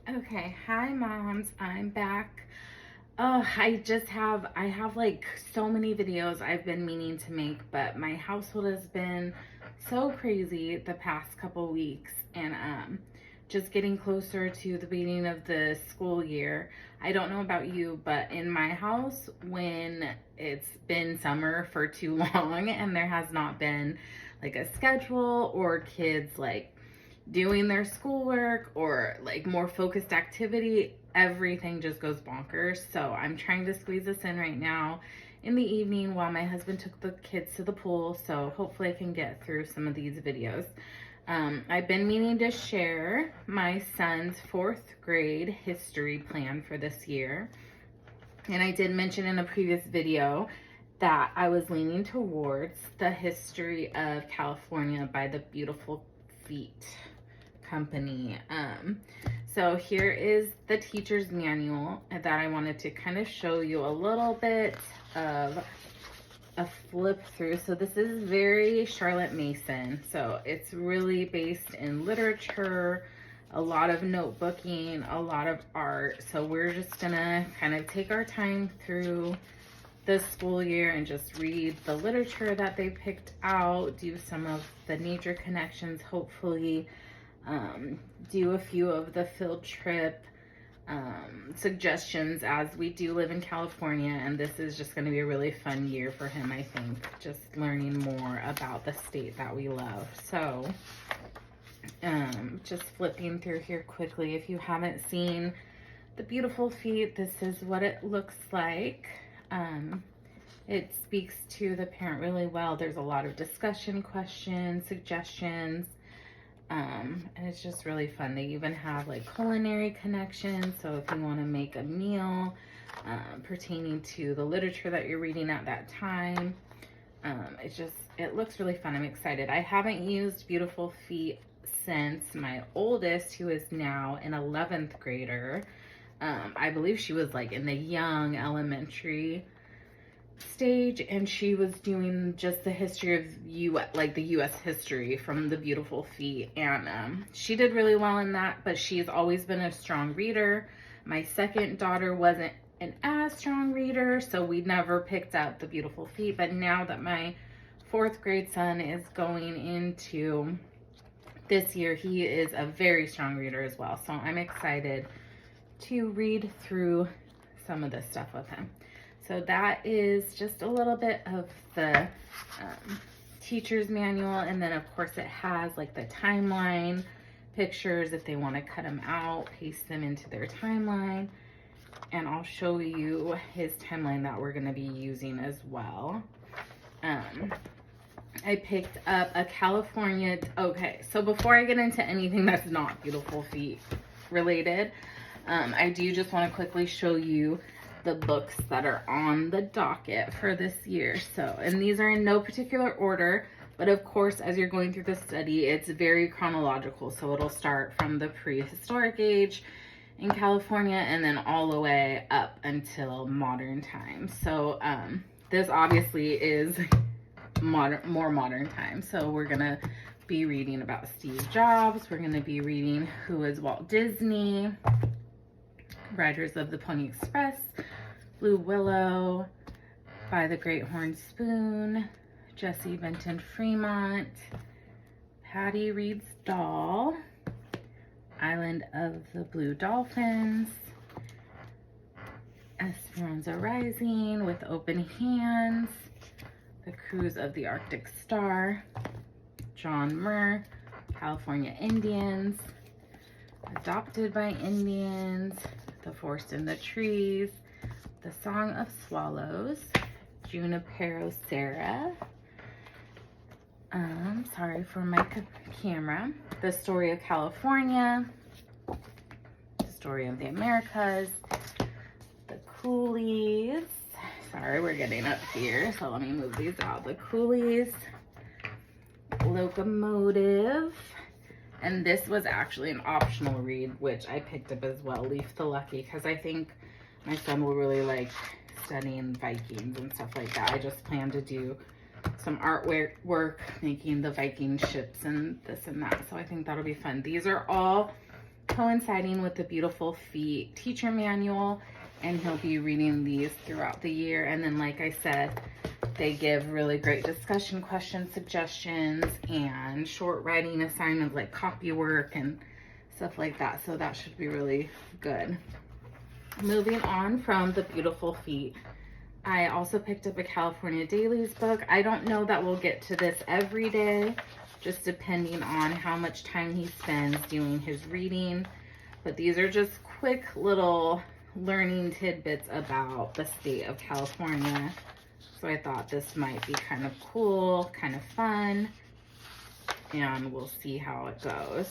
Okay, hi moms, I'm back. Oh, I have like so many videos I've been meaning to make, but my household has been so crazy the past couple weeks and just getting closer to the beginning of the school year. I don't know about you, but in my house, when it's been summer for too long and there has not been like a schedule or kids like doing their schoolwork or like more focused activity, everything just goes bonkers. So I'm trying to squeeze this in right now in the evening while my husband took the kids to the pool. So hopefully I can get through some of these videos. I've been meaning to share my son's fourth grade history plan for this year. And I did mention in a previous video that I was leaning towards the history of California by the Beautiful Feet company. So here is the teacher's manual that I wanted to kind of show you a little bit of a flip through. So this is very Charlotte Mason. So it's really based in literature, a lot of notebooking, a lot of art. So we're just gonna kind of take our time through the school year and just read the literature that they picked out, do some of the nature connections, hopefully do a few of the field trip suggestions, as we do live in California, and this is just going to be a really fun year for him, I think, just learning more about the state that we love. So just flipping through here quickly, if you haven't seen the Beautiful Feet, this is what it looks like. It speaks to the parent really well. There's a lot of discussion, questions, suggestions. And it's just really fun. They even have like culinary connections. So if you want to make a meal pertaining to the literature that you're reading at that time, it looks really fun. I'm excited. I haven't used Beautiful Feet since my oldest, who is now an 11th grader. I believe she was like in the young elementary stage, and she was doing just the history of the US history from the Beautiful Feet, and she did really well in that, but she's always been a strong reader. My second daughter wasn't an as strong reader, so we never picked up the Beautiful Feet, but now that my fourth grade son is going into this year, he is a very strong reader as well, so I'm excited to read through some of this stuff with him. So that is just a little bit of the teacher's manual. And then of course it has like the timeline pictures if they want to cut them out, paste them into their timeline. And I'll show you his timeline that we're going to be using as well. I picked up a California. Okay, so before I get into anything that's not Beautiful Feet related, I do just want to quickly show you the books that are on the docket for this year. So, and these are in no particular order, but of course, as you're going through the study, it's very chronological. So it'll start from the prehistoric age in California and then all the way up until modern times. So this obviously is more modern times. So we're gonna be reading about Steve Jobs. We're gonna be reading who is Walt Disney, Riders of the Pony Express, Blue Willow, By the Great Horn Spoon, Jesse Benton Fremont, Patty Reed's Doll, Island of the Blue Dolphins, Esperanza Rising with Open Hands, The Cruise of the Arctic Star, John Muir, California Indians, Adopted by Indians, The Forest and the Trees, The Song of Swallows, Junipero Sarah, sorry for my camera, The Story of California, The Story of the Americas, The Coolies, sorry we're getting up here, so let me move these out, The Coolies, Locomotive, and this was actually an optional read, which I picked up as well, Leaf the Lucky, because I think my son will really like studying Vikings and stuff like that. I just plan to do some artwork, making the Viking ships and this and that. So I think that'll be fun. These are all coinciding with the Beautiful Feet teacher manual, and he'll be reading these throughout the year. And then, like I said, they give really great discussion question suggestions and short writing assignments like copy work and stuff like that. So that should be really good. Moving on from the Beautiful Feet, I also picked up a California Dailies book. I don't know that we'll get to this every day, just depending on how much time he spends doing his reading. But these are just quick little learning tidbits about the state of California. So I thought this might be kind of cool, kind of fun, and we'll see how it goes.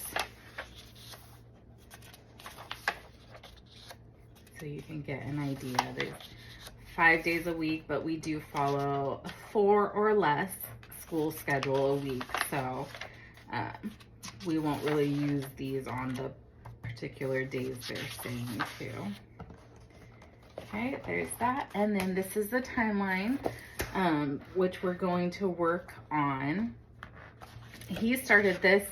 So you can get an idea. There's 5 days a week, but we do follow a 4 or less school schedule a week. So we won't really use these on the particular days they're saying to. Okay, there's that. And then this is the timeline, which we're going to work on. He started this,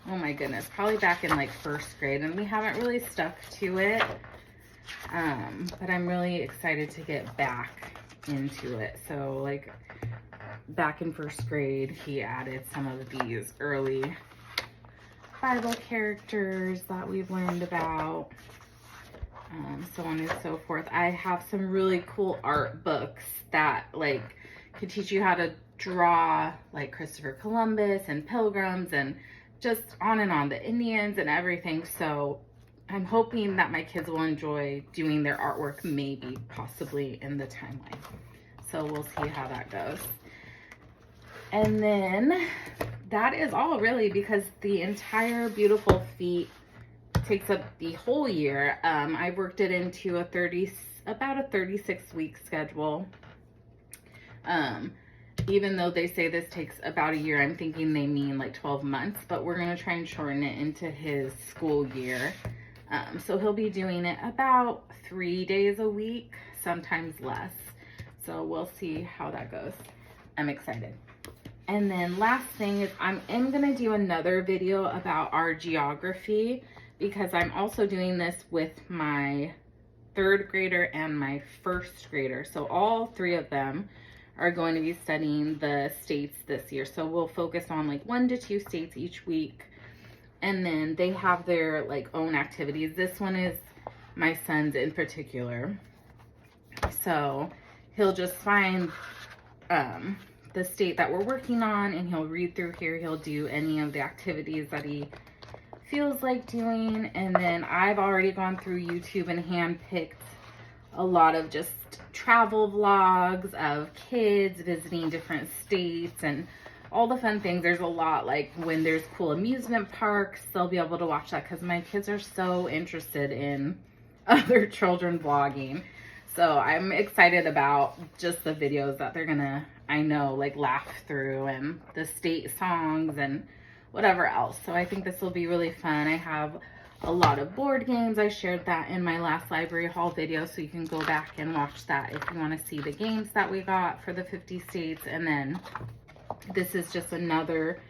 oh my goodness, probably back in like 1st grade, and we haven't really stuck to it. But I'm really excited to get back into it. So like back in 1st grade, he added some of these early Bible characters that we've learned about, so on and so forth. I have some really cool art books that like can teach you how to draw like Christopher Columbus and pilgrims and just on and on, the Indians and everything. So I'm hoping that my kids will enjoy doing their artwork, maybe possibly in the timeline. So we'll see how that goes. And then that is all really, because the entire Beautiful Feet takes up the whole year. I worked it into about a 36-week schedule. Even though they say this takes about a year, I'm thinking they mean like 12 months, but we're going to try and shorten it into his school year. So he'll be doing it about 3 days a week, sometimes less. So we'll see how that goes. I'm excited. And then last thing is I am going to do another video about our geography, because I'm also doing this with my 3rd grader and my 1st grader. So all 3 of them are going to be studying the states this year. So we'll focus on like 1 to 2 states each week. And then they have their like own activities. This one is my son's in particular. So he'll just find the state that we're working on, and he'll read through here. He'll do any of the activities that he feels like doing. And then I've already gone through YouTube and handpicked a lot of just travel vlogs of kids visiting different states and all the fun things. There's a lot, like when there's cool amusement parks, they'll be able to watch that, because my kids are so interested in other children vlogging. So I'm excited about just the videos that they're gonna, I know, like laugh through, and the state songs and whatever else. So I think this will be really fun. I have a lot of board games. I shared that in my last library haul video, so you can go back and watch that if you want to see the games that we got for the 50 states. And then this is just another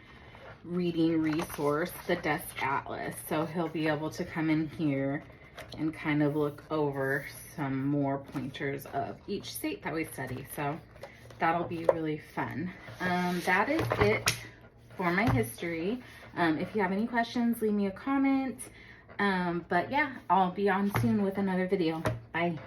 reading resource, the Desk Atlas. So he'll be able to come in here and kind of look over some more pointers of each state that we study. So that'll be really fun. That is it for my history. If you have any questions, leave me a comment. But yeah, I'll be on soon with another video. Bye.